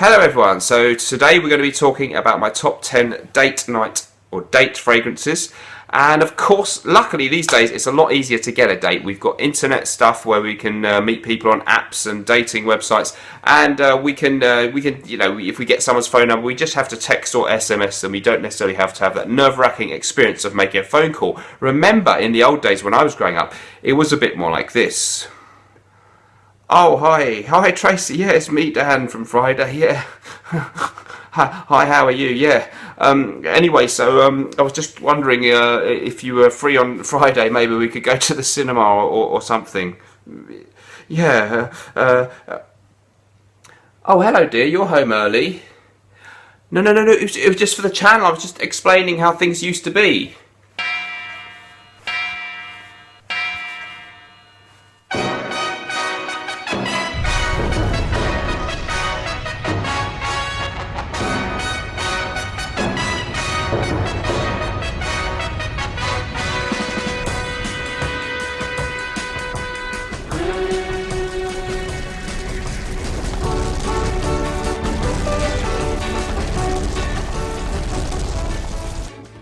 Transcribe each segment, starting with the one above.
Hello everyone, so today we're going to be talking about my top 10 date night or date fragrances. And of course, luckily these days it's a lot easier to get a date. We've got internet stuff where we can meet people on apps and dating websites, and we can you know, if we get someone's phone number, we just have to text or SMS them. We don't necessarily have to have that nerve-wracking experience of making a phone call. Remember, in the old days when I was growing up, it was a bit more like this. Oh, hi Tracy, yeah, it's me, Dan from Friday, yeah. Hi, how are you? Yeah. Anyway, so I was just wondering if you were free on Friday, maybe we could go to the cinema or something. Yeah. Oh, hello dear, you're home early. No, it was just for the channel. I was just explaining how things used to be.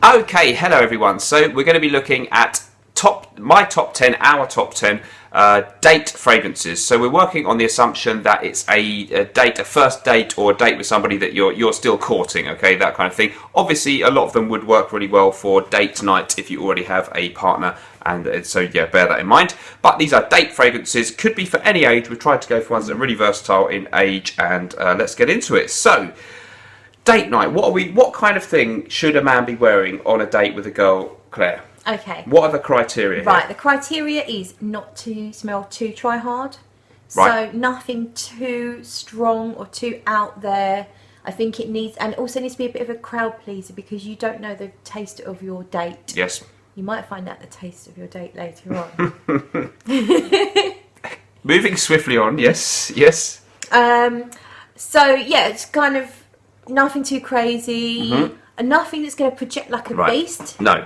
Okay, hello everyone. So we're going to be looking at our top 10 date fragrances. So we're working on the assumption that it's a first date, or a date with somebody that you're still courting. Okay, that kind of thing. Obviously, a lot of them would work really well for date night if you already have a partner, and so yeah, bear that in mind. But these are date fragrances. Could be for any age. We've tried to go for ones that are really versatile in age, and let's get into it. So. Date night. What kind of thing should a man be wearing on a date with a girl, Claire? Okay. What are the criteria Right, here? the criteria is not to smell too try hard. Right. So nothing too strong or too out there. I think it needs, and also needs to be a bit of a crowd pleaser, because you don't know the taste of your date. Yes. You might find out the taste of your date later on. Moving swiftly on. Yes. So yeah, it's kind of nothing too crazy, and nothing that's going to project like a beast. No,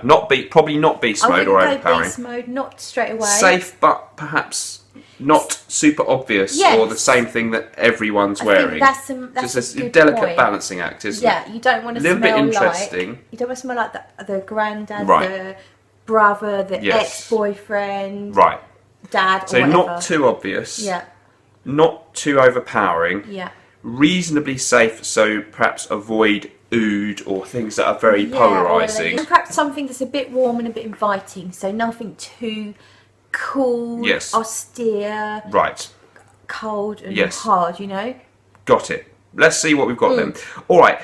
probably not beast mode or overpowering. Beast mode, not straight away. Safe, but perhaps not super obvious, or the same thing that everyone's wearing. That's just a a delicate point. Balancing act, isn't it? Yeah, you don't want to little smell bit interesting. like, you don't want to smell like the granddad, Right. the brother, the ex-boyfriend, Right. dad, So or whatever. not too obvious. Yeah. Not too overpowering. Yeah. Reasonably safe, so perhaps avoid oud or things that are very polarising. And perhaps something that's a bit warm and a bit inviting, so nothing too cool, austere, right, cold and hard, you know. Got it. Let's see what we've got then. All right,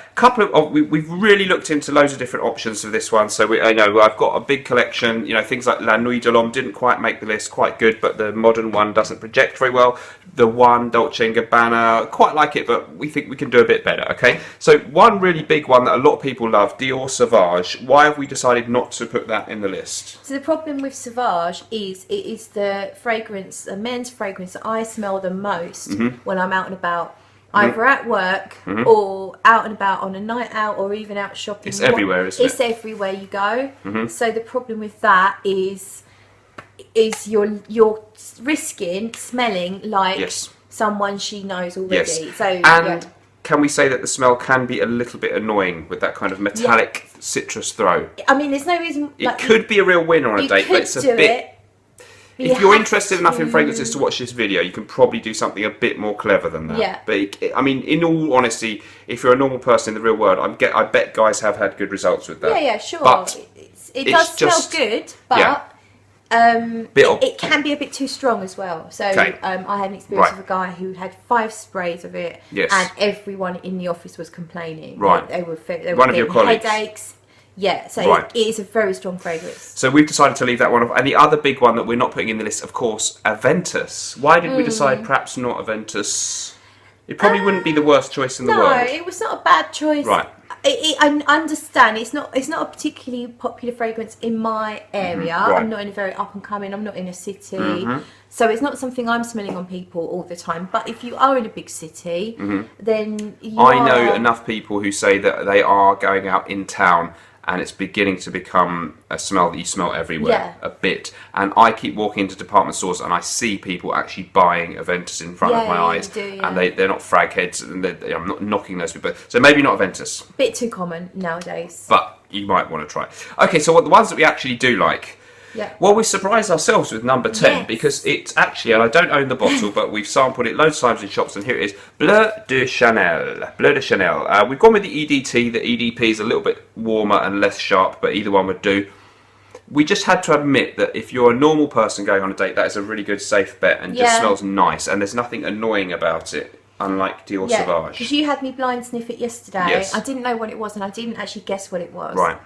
we've really looked into loads of different options for this one. So I know I've got a big collection. You know, things like NonIdeal didn't quite make the list, quite good, but the modern one doesn't project very well. The one Dolce & Gabbana, quite like it, but we think we can do a bit better. Okay, so one really big one that a lot of people love, Dior Sauvage. Why have we decided not to put that in the list? So the problem with Sauvage is it is the fragrance, the men's fragrance that I smell the most when I'm out and about. Either at work or out and about on a night out, or even out shopping. It's everywhere, isn't it? It's everywhere you go. So the problem with that is you're risking smelling like someone she knows already. Yes. So and can we say that the smell can be a little bit annoying with that kind of metallic citrus throw? I mean, there's no reason. It could be a real winner on a date, but it's a bit. If you're interested enough in fragrances to watch this video, you can probably do something a bit more clever than that. Yeah. But I mean, in all honesty, if you're a normal person in the real world, I bet guys have had good results with that. Yeah, sure. But it does smell good, but it can be a bit too strong as well. So I had an experience with a guy who had 5 sprays of it, and everyone in the office was complaining. Right. They were one of your colleagues. Headaches. Yeah, so it is a very strong fragrance. So we've decided to leave that one off. And the other big one that we're not putting in the list, of course, Aventus. Why did we decide perhaps not Aventus? It probably wouldn't be the worst choice in the world. No, it was not a bad choice. Right. I understand it's not a particularly popular fragrance in my area. I'm not in a very up and coming. I'm not in a city, so it's not something I'm smelling on people all the time. But if you are in a big city, then I know enough people who say that they are going out in town and it's beginning to become a smell that you smell everywhere a bit. And I keep walking into department stores and I see people actually buying Aventus in front of my eyes, and they're not frag heads, and I'm not knocking those people. So maybe not Aventus. Bit too common nowadays. But you might want to try. Okay, so what the ones that we actually do like. Yeah. Well, we surprised ourselves with number 10 because it's actually, and I don't own the bottle, but we've sampled it loads of times in shops, and here it is, Bleu de Chanel. Bleu de Chanel. We've gone with the EDT. The EDP is a little bit warmer and less sharp, but either one would do. We just had to admit that if you're a normal person going on a date, that is a really good safe bet, and just smells nice, and there's nothing annoying about it, unlike Dior Sauvage. Because you had me blind sniff it yesterday. Yes. I didn't know what it was, and I didn't actually guess what it was. Right.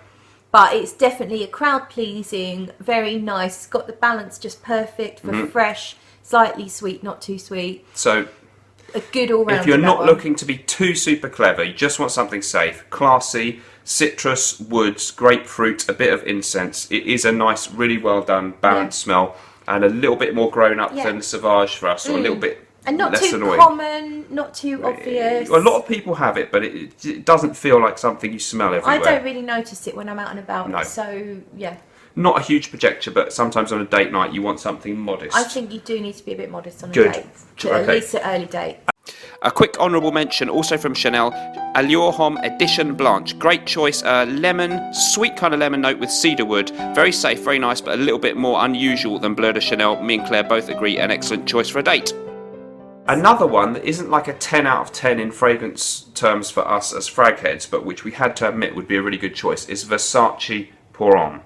But it's definitely a crowd pleasing, very nice. It's got the balance just perfect for fresh, slightly sweet, not too sweet. So a good all round. If you're not looking to be too super clever, you just want something safe, classy, citrus, woods, grapefruit, a bit of incense. It is a nice, really well done, balanced smell, and a little bit more grown up than the Sauvage for us, or a little bit and not less too annoying. Common, not too obvious. A lot of people have it, but it doesn't feel like something you smell everywhere. I don't really notice it when I'm out and about. No. So yeah. Not a huge projector, but sometimes on a date night you want something modest. I think you do need to be a bit modest on a date, at least an early date. A quick honourable mention also from Chanel, Allure Homme Edition Blanche. Great choice, lemon, sweet kind of lemon note with cedarwood. Very safe, very nice, but a little bit more unusual than Bleu de Chanel. Me and Claire both agree, an excellent choice for a date. Another one that isn't like a 10 out of 10 in fragrance terms for us as frag heads, but which we had to admit would be a really good choice, is Versace Pour Homme.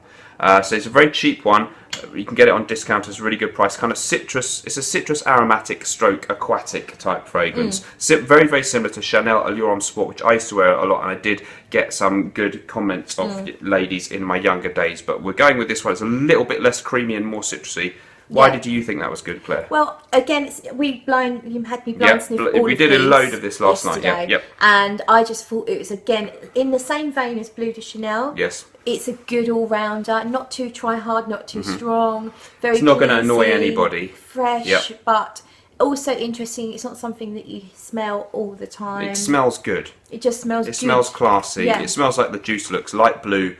So it's a very cheap one. You can get it on discount at a really good price. Kind of citrus. It's a citrus aromatic stroke aquatic type fragrance. Very, very similar to Chanel Allure Homme Sport, which I used to wear a lot, and I did get some good comments of ladies in my younger days. But we're going with this one. It's a little bit less creamy and more citrusy. Why did you think that was good, Claire? Well, again, you had me blind sniff all we did a load of this last night. Yep. And I just thought it was, again, in the same vein as Bleu de Chanel. Yes. It's a good all-rounder, not too try-hard, not too strong. Very It's not going to annoy anybody. Fresh, but also interesting. It's not something that you smell all the time. It smells good. It just smells good. It smells classy. Yeah. It smells like the juice looks, light blue.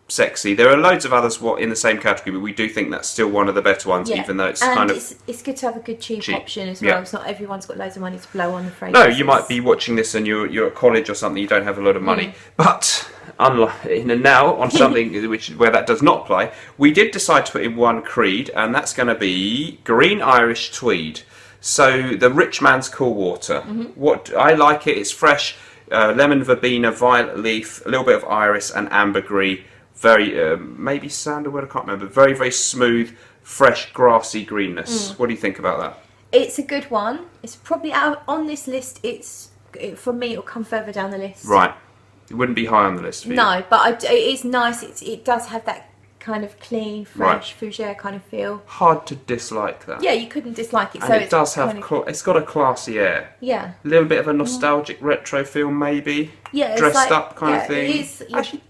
Sexy. There are loads of others in the same category, but we do think that's still one of the better ones, even though it's it's good to have a good cheap option as well. It's not everyone's got loads of money to blow on the fragrance. No, you might be watching this and you're at college or something, you don't have a lot of money. But now on something where that does not apply, we did decide to put in one creed, and that's going to be Green Irish Tweed. So the rich man's cool water. What I like it's fresh, lemon verbena, violet leaf, a little bit of iris and ambergris. Very, maybe sandalwood, I can't remember. Very, very smooth, fresh, grassy greenness. What do you think about that? It's a good one. It's probably out on this list. For me, it'll come further down the list. Right. It wouldn't be high on the list for you. No, but it is nice. It does have that kind of clean, fresh, fougere kind of feel. Hard to dislike that. Yeah, you couldn't dislike it. And it does have, it's got a classy air. Yeah. A little bit of a nostalgic retro feel, maybe. Yeah. Dressed up kind of thing. It is. Actually,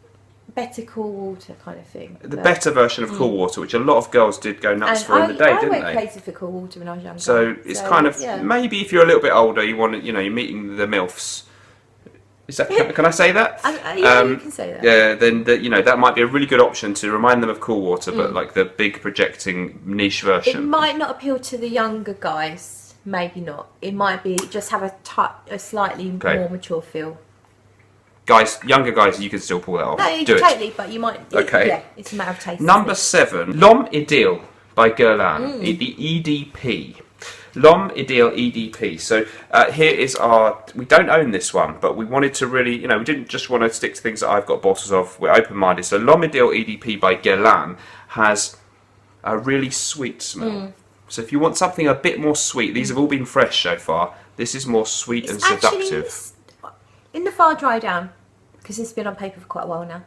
better cool water kind of thing. The better version of cool water, which a lot of girls did go nuts for in the day, didn't they? I went crazy for cool water when I was younger. So it's kind of, maybe if you're a little bit older, you want to, you're meeting the MILFs. Is that, can I say that? Yeah, you can say that. Yeah, then that might be a really good option to remind them of cool water, but like the big projecting niche version. It might not appeal to the younger guys. Maybe not. It might be just have a slightly more mature feel. Guys, younger guys, you can still pull that off. No, totally, but you might. It's a matter of taste. Number 7, NonIdeal by Guerlain, the EDP. NonIdeal EDP. So here is we don't own this one, but we wanted to really, we didn't just want to stick to things that I've got bottles of. We're open-minded. So NonIdeal EDP by Guerlain has a really sweet smell. So if you want something a bit more sweet, these have all been fresh so far. This is more sweet and seductive. In the far dry down, because it's been on paper for quite a while now,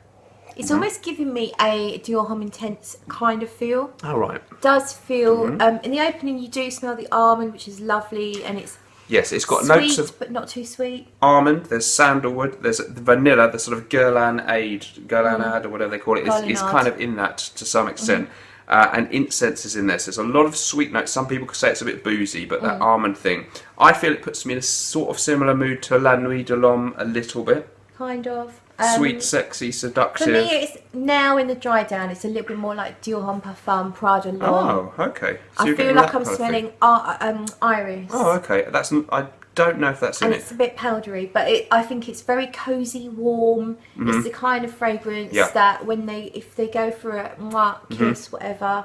it's almost giving me a Dior Homme Intense kind of feel. Oh, right. It does feel, in the opening you do smell the almond, which is lovely, and it's it's got sweet, notes of, but not too sweet. Almond, there's sandalwood, there's the vanilla, the sort of Guerlain or whatever they call it, is kind of in that to some extent. And incense is in there, so there's a lot of sweet notes. Some people could say it's a bit boozy, but that almond thing, I feel it puts me in a sort of similar mood to La Nuit de l'Homme a little bit. kind of. Sweet, sexy, seductive. For me, it's now in the dry down. It's a little bit more like Dior Homme Parfum, Prada L'Homme. Oh, okay. So I feel like I'm smelling iris. Oh, okay. I don't know if that's in it. And it's a bit powdery, but I think it's very cozy, warm. It's the kind of fragrance that if they go for a kiss, whatever,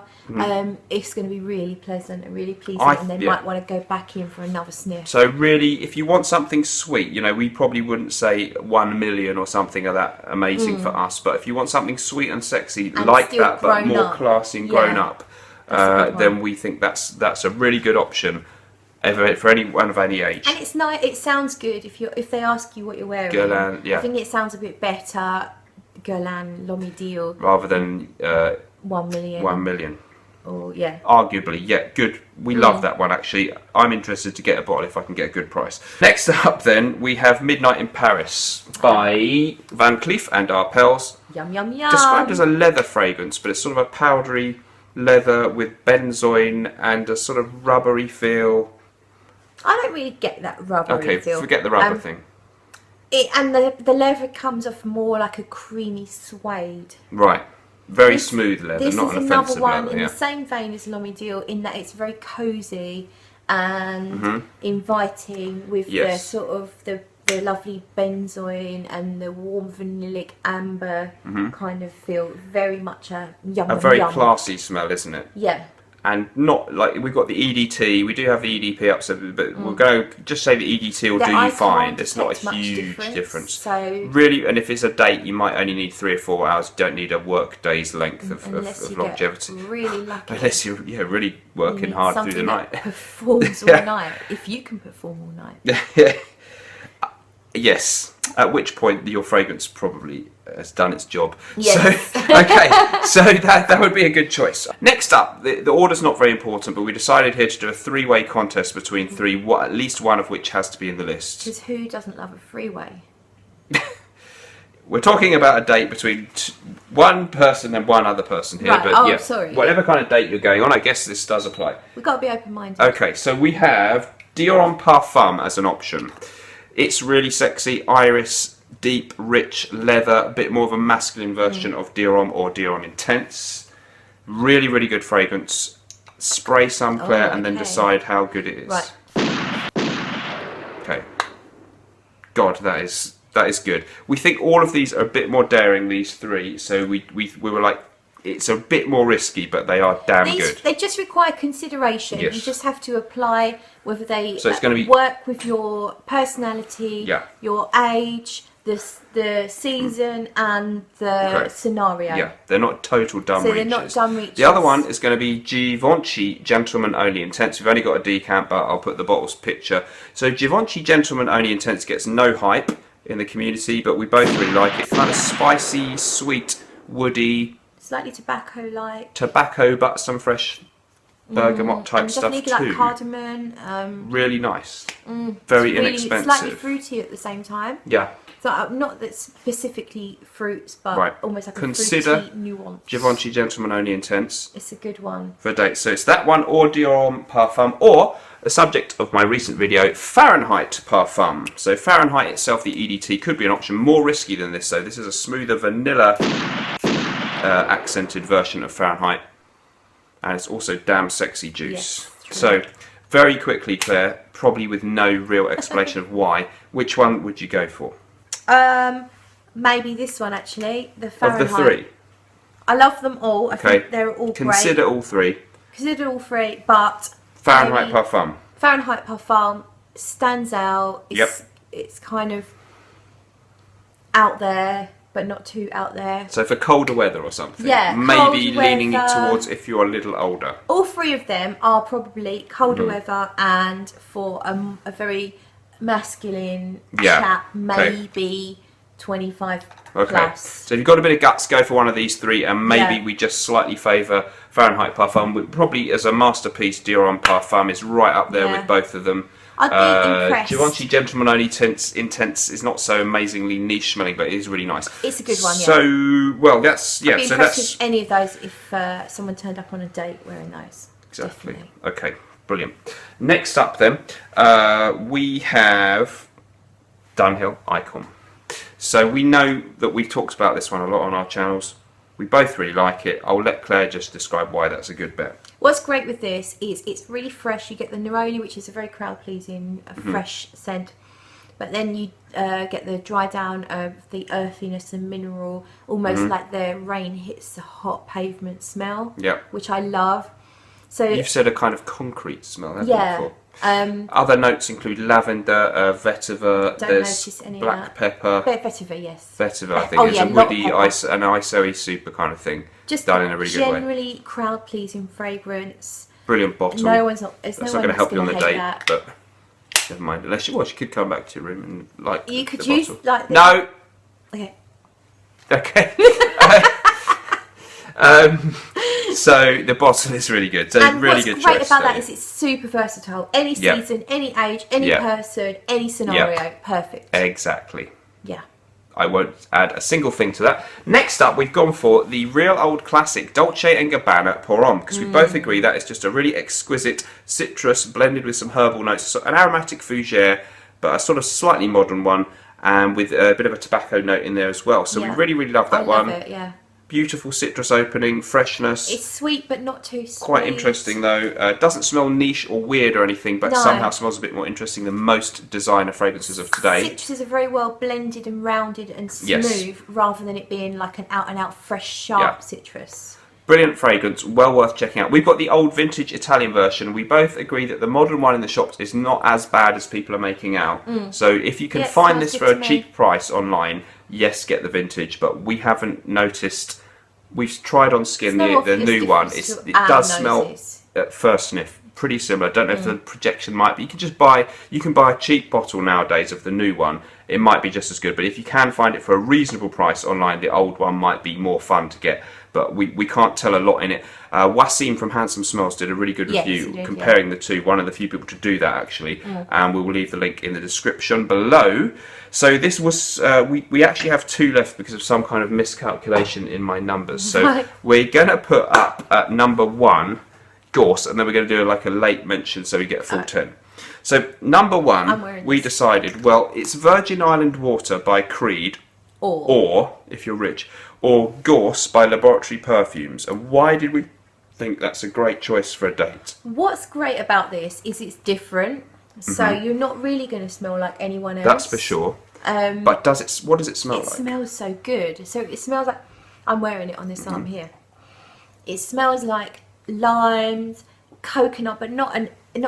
it's going to be really pleasant and really pleasing, and they might want to go back in for another sniff. So really, if you want something sweet, you know, we probably wouldn't say 1 million or something of that amazing for us, but if you want something sweet and sexy and like that, but more classy and grown up, then we think that's a really good option. For anyone of any age, and it's nice. It sounds good if they ask you what you're wearing. Guerlain, I think it sounds a bit better. Guerlain, NonIdeal, rather than 1 million. 1 million. Or arguably, good. We love that one actually. I'm interested to get a bottle if I can get a good price. Next up, then we have Midnight in Paris by Van Cleef and Arpels. Yum yum yum. Described as a leather fragrance, but it's sort of a powdery leather with benzoin and a sort of rubbery feel. I don't really get that rubbery feel. Okay, forget the rubber thing. And the leather comes off more like a creamy suede. Right. Very smooth leather, not an offensive leather. This is another one in the same vein as NonIdeal in that it's very cosy and inviting with the sort of the lovely benzoin and the warm vanillic amber kind of feel. Very much a yum. A very classy smell, isn't it? Yeah. And not like we've got the EDT, we do have the EDP upset, but we're going to just say the EDT will do you fine. It's not a huge difference. So really, and if it's a date, you might only need 3 or 4 hours. You don't need a work day's length of longevity. Really lucky. Unless you're really working hard through the night. Performs all night. If you can perform all night. Yes. At which point your fragrance probably has done its job. Yes. So, okay, so that would be a good choice. Next up, the order's not very important, but we decided here to do a 3-way contest between three, at least one of which has to be in the list. Because who doesn't love a 3-way? We're talking about a date between one person and one other person here. Right. But sorry. Whatever kind of date you're going on, I guess this does apply. We've got to be open-minded. Okay, so we have Dior Homme Parfum as an option. It's really sexy, iris, deep, rich leather, a bit more of a masculine version of Dior Homme or Dior Homme Intense. Really, really good fragrance. Spray some, Claire, and then decide how good it is. Right. Okay. God, that is good. We think all of these are a bit more daring, these three, so we were like, it's a bit more risky, but they are damn good. They just require consideration. Yes. You just have to apply whether they so it's going to be, work with your personality, your age, the season, and the scenario. Yeah, they're not total dumb reaches. They're not dumb reaches. The other one is going to be Givenchy Gentleman Only Intense. We've only got a decant, but I'll put the bottle's picture. So Givenchy Gentleman Only Intense gets no hype in the community, but we both really like it. Kind of spicy, sweet, woody. Slightly tobacco-like. Tobacco, but some fresh bergamot type stuff too. Like cardamom. Really nice. Very inexpensive. Slightly fruity at the same time. Yeah. So not that specifically fruits, but almost like a fruity nuance. Givenchy Gentleman Only Intense. It's a good one. For a date. So it's that one or Dior Homme Parfum or the subject of my recent video, Fahrenheit Parfum. So Fahrenheit itself, the EDT, could be an option. More risky than this though. This is a smoother vanilla accented version of Fahrenheit, and it's also damn sexy juice. Yes, so very quickly, Claire, probably with no real explanation of why, which one would you go for? Maybe this one actually, the Fahrenheit. Of the three? I love them all. I think they're all Consider great. all three. Consider all three, but Fahrenheit Parfum. Fahrenheit Parfum stands out. It's kind of out there, but not too out there. So for colder weather or something? Yeah, maybe leaning towards if you're a little older. All three of them are probably colder weather and for a very masculine chap, maybe 25 plus. So if you've got a bit of guts, go for one of these three, and maybe we just slightly favour Fahrenheit Parfum. Probably as a masterpiece, Dior Homme Parfum is right up there with both of them. I'd be impressed. Givenchy Gentleman Only Intense is not so amazingly niche smelling, but it is really nice. It's a good one, yeah. So, well, that's... I'd be impressed with any of those if someone turned up on a date wearing those. Exactly. Definitely. Okay, brilliant. Next up then, we have Dunhill Icon. So we know that we've talked about this one a lot on our channels. We both really like it. I'll let Claire just describe why that's a good bet. What's great with this is it's really fresh. You get the neroli, which is a very crowd-pleasing, fresh scent. But then you get the dry down of the earthiness and mineral, almost like the rain hits the hot pavement smell, which I love. So you've said a kind of concrete smell, haven't you, before? Other notes include lavender, vetiver, there's black pepper. Vetiver, yes. Vetiver, I think, is a woody, an ISO-y super kind of thing. Just done in a really good way. Generally crowd-pleasing fragrance. Brilliant bottle. That's not going to help you on the date, but never mind. Unless she could come back to your room and like. You could use bottle. like. No. Okay. Okay. So the bottle is really good. So and really good choice. What's great about that is it's super versatile. Any season, any age, any person, any scenario, perfect. Exactly. Yeah. I won't add a single thing to that. Next up, we've gone for the real old classic Dolce & Gabbana Pour Homme, because we both agree that it's just a really exquisite citrus blended with some herbal notes, so an aromatic fougere, but a sort of slightly modern one, and with a bit of a tobacco note in there as well. So we really, really love that one. I love it, yeah. Beautiful citrus opening, freshness. It's sweet, but not too sweet. Quite interesting though. Doesn't smell niche or weird or anything, but somehow smells a bit more interesting than most designer fragrances of today. Citruses are very well blended and rounded and smooth, rather than it being like an out-and-out fresh, sharp citrus. Brilliant fragrance, well worth checking out. We've got the old vintage Italian version. We both agree that the modern one in the shops is not as bad as people are making out. So if you can find this for a cheap price online, yes, get the vintage, but we haven't noticed. We've tried on skin the new one. It does smell at first sniff pretty similar. Don't know if the projection might be. You can buy a cheap bottle nowadays of the new one. It might be just as good, but if you can find it for a reasonable price online, the old one might be more fun to get. But we can't tell a lot in it. Wasim from Handsome Smells did a really good review comparing the two. One of the few people to do that actually, and we will leave the link in the description below. So this was we actually have two left because of some kind of miscalculation in my numbers. So we're gonna put up at number 1 Gorse, and then we're gonna do like a late mention so we get a full 10. So number 1, we decided, well, it's Virgin Island Water by Creed, or if you're rich, or Gorse by Laboratory Perfumes. And why did we think that's a great choice for a date? What's great about this is it's different, so you're not really going to smell like anyone else. That's for sure. But what does it smell like? It smells so good. So it smells like, I'm wearing it on this arm here. It smells like limes, coconut, but not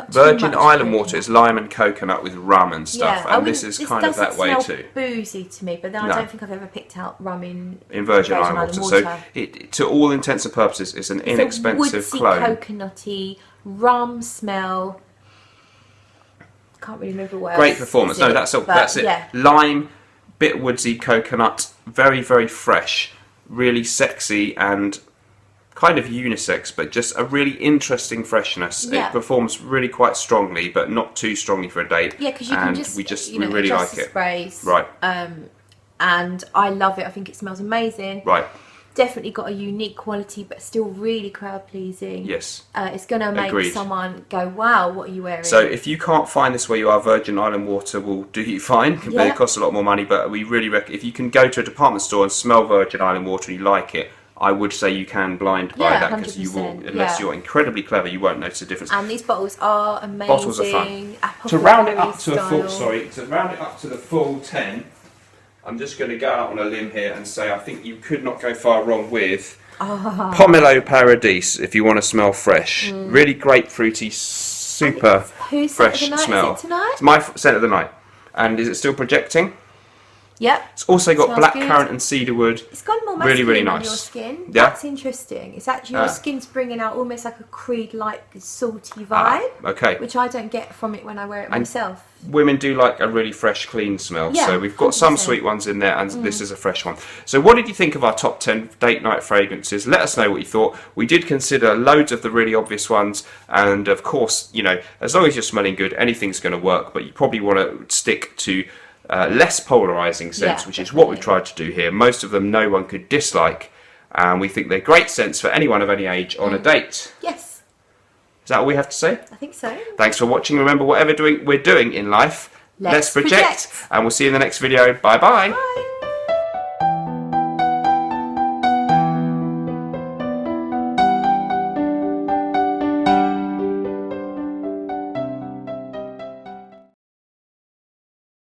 Virgin Island water is lime and coconut with rum and stuff, and this is kind of that way too. Boozy to me, but then I don't think I've ever picked out rum in Virgin Island water. So to all intents and purposes, it's an inexpensive clone. Coconutty rum smell. Can't really remember what else. Great performance. No, that's it. Yeah. Lime, bit woodsy, coconut, very, very fresh, really sexy and kind of unisex, but just a really interesting freshness. It performs really quite strongly, but not too strongly for a date. Yeah, because you can just, we really like it. Sprays. Right. And I love it. I think it smells amazing. Right. Definitely got a unique quality, but still really crowd pleasing. Yes. It's going to make someone go, wow, what are you wearing? So if you can't find this where you are, Virgin Island water will do you fine. It costs a lot more money, but we really reckon if you can go to a department store and smell Virgin Island water and you like it, I would say you can blind buy that, because you will, unless you're incredibly clever, you won't notice the difference. And these bottles are amazing. Bottles are fun. To round it up to the full 10, I'm just going to go out on a limb here and say I think you could not go far wrong with Pomelo Paradise if you want to smell fresh. Really grapefruity, super fresh smell. Is it tonight? It's my scent of the night. And is it still projecting? Yep. It's also got blackcurrant and cedarwood. It's gone more masculine really nice on your skin. Yeah. That's interesting. It's actually your skin's bringing out almost like a Creed-like salty vibe. Okay. Which I don't get from it when I wear it myself. Women do like a really fresh, clean smell. So we've got some sweet ones in there, and this is a fresh one. So what did you think of our top 10 date night fragrances? Let us know what you thought. We did consider loads of the really obvious ones, and of course, you know, as long as you're smelling good, anything's going to work. But you probably want to stick to less polarizing scents, which is what we've tried to do here. Most of them no one could dislike, and we think they're great scents for anyone of any age on a date. Yes. Is that all we have to say? I think so. Thanks for watching. Remember, whatever we're doing in life, let's project. And we'll see you in the next video. Bye-bye. Bye.